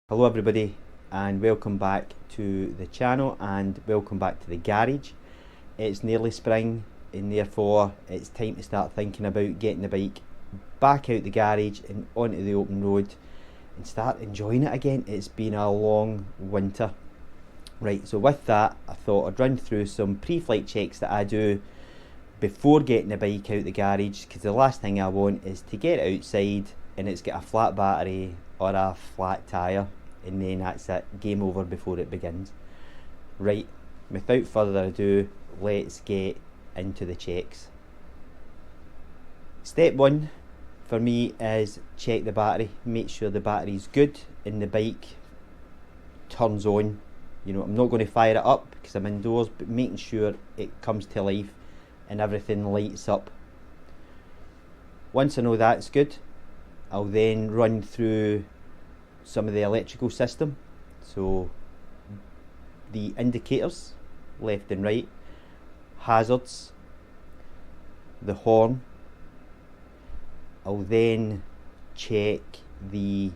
Hello everybody and welcome back to the channel and welcome back to the garage. It's nearly spring and therefore it's time to start thinking about getting the bike back out the garage and onto the open road and start enjoying it again. It's been a long winter. Right, so with that I thought I'd run through some pre-flight checks that I do before getting the bike out the garage, because the last thing I want is to get it outside and it's got a flat battery or a flat tyre, and then that's it, game over before it begins. Right, without further ado, let's get into the checks. Step one for me is check the battery, make sure the battery's good and the bike turns on. You know, I'm not going to fire it up because I'm indoors, but making sure it comes to life and everything lights up. Once I know that's good, I'll then run through some of the electrical system, so the indicators left and right, hazards, the horn. I'll then check the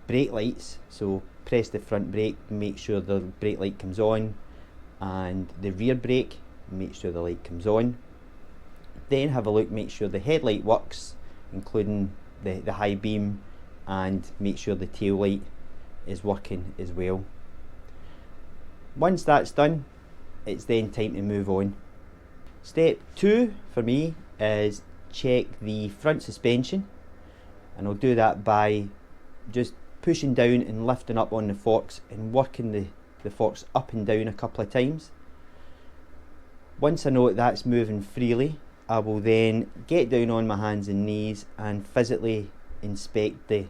brake lights, so press the front brake, make sure the brake light comes on, and the rear brake, make sure the light comes on. Then have a look, make sure the headlight works, including the high beam, and make sure the tail light is working as well. Once that's done, it's then time to move on. Step two for me is check the front suspension, and I'll do that by just pushing down and lifting up on the forks and working the forks up and down a couple of times. Once I know that's moving freely, I will then get down on my hands and knees and physically inspect the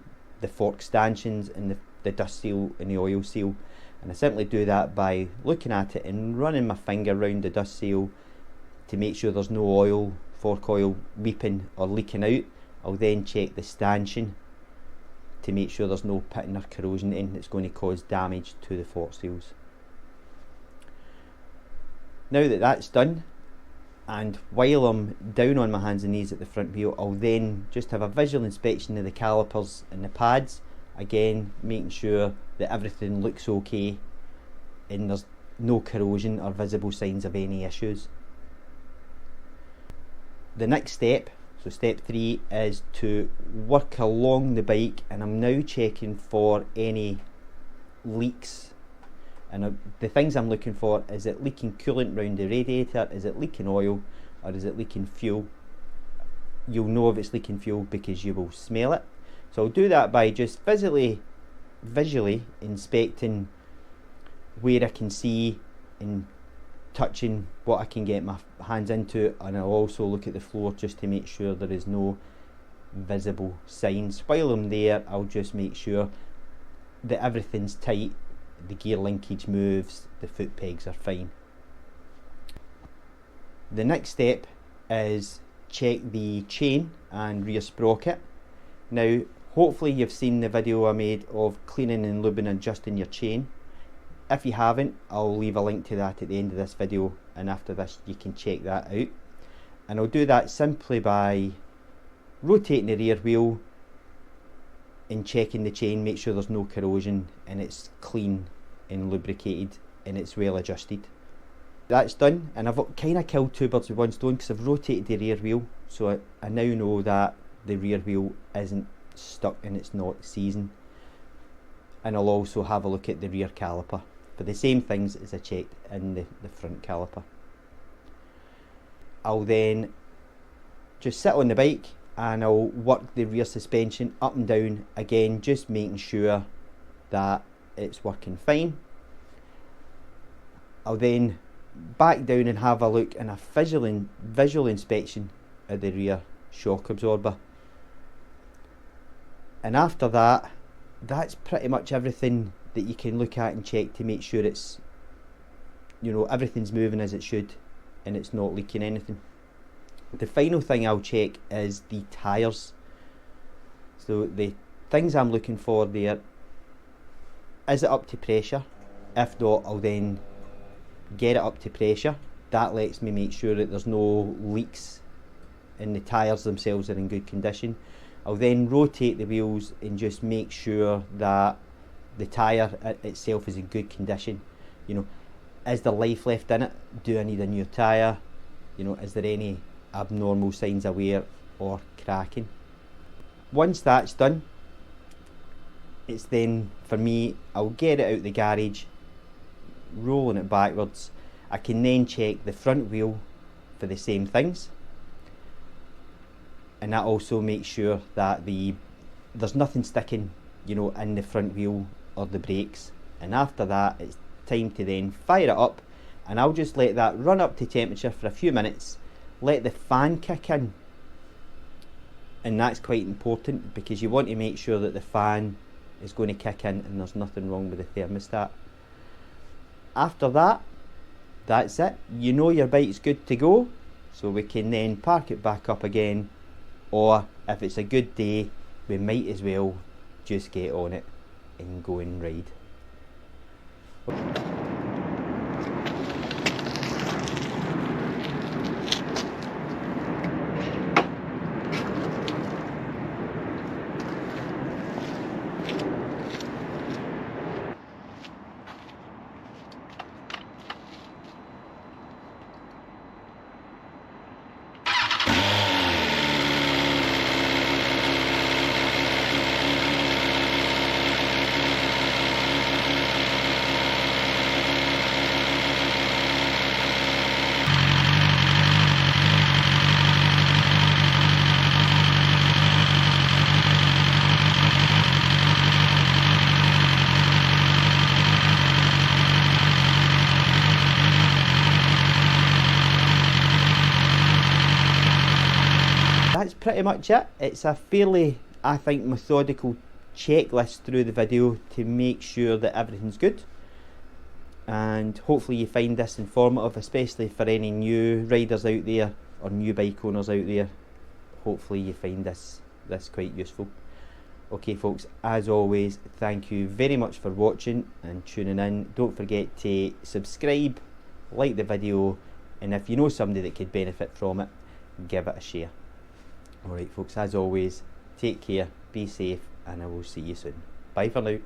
fork stanchions and the dust seal and the oil seal. And I simply do that by looking at it and running my finger around the dust seal to make sure there's no oil, fork oil, weeping or leaking out. I'll then check the stanchion to make sure there's no pitting or corrosion in that's going to cause damage to the fork seals. Now that that's done, and while I'm down on my hands and knees at the front wheel, I'll then just have a visual inspection of the calipers and the pads, again making sure that everything looks okay and there's no corrosion or visible signs of any issues. The next step, so step three, is to work along the bike, and I'm now checking for any leaks. And the things I'm looking for, is it leaking coolant round the radiator, is it leaking oil, or is it leaking fuel? You'll know if it's leaking fuel because you will smell it. So I'll do that by just visually inspecting where I can see and touching what I can get my hands into, and I'll also look at the floor just to make sure there is no visible signs. While I'm there, I'll just make sure that everything's tight, the gear linkage moves, the foot pegs are fine. The next step is check the chain and rear sprocket. Now hopefully you've seen the video I made of cleaning and lubing and adjusting your chain. If you haven't, I'll leave a link to that at the end of this video, and after this you can check that out. And I'll do that simply by rotating the rear wheel and checking the chain, make sure there's no corrosion and it's clean and lubricated and it's well adjusted. That's done, and I've kind of killed two birds with one stone because I've rotated the rear wheel, so I now know that the rear wheel isn't stuck and it's not seizing. And I'll also have a look at the rear caliper for the same things as I checked in the front caliper. I'll then just sit on the bike and I'll work the rear suspension up and down, again just making sure that it's working fine. I'll then back down and have a look and a visual inspection of the rear shock absorber. And after that, that's pretty much everything that you can look at and check to make sure it's, you know, everything's moving as it should and it's not leaking anything. The final thing I'll check is the tyres. So the things I'm looking for there, is it up to pressure? If not, I'll then get it up to pressure. That lets me make sure that there's no leaks and the tyres themselves are in good condition. I'll then rotate the wheels and just make sure that the tyre itself is in good condition. You know, is there life left in it? Do I need a new tyre? You know, is there any abnormal signs of wear or cracking? Once that's done, it's then, for me, I'll get it out the garage, rolling it backwards. I can then check the front wheel for the same things, and that also makes sure that there's nothing sticking, you know, in the front wheel or the brakes. And after that, it's time to then fire it up, and I'll just let that run up to temperature for a few minutes, let the fan kick in, and that's quite important because you want to make sure that the fan is going to kick in and there's nothing wrong with the thermostat. After that, that's it. You know your bike's good to go, so we can then park it back up again, or if it's a good day, we might as well just get on it and go and ride. That's pretty much it. It's a fairly, I think, methodical checklist through the video to make sure that everything's good, and hopefully you find this informative, especially for any new riders out there or new bike owners out there. Hopefully you find this quite useful. Okay folks, as always, thank you very much for watching and tuning in. Don't forget to subscribe, like the video, and if you know somebody that could benefit from it, give it a share. Alright folks, as always, take care, be safe, and I will see you soon. Bye for now.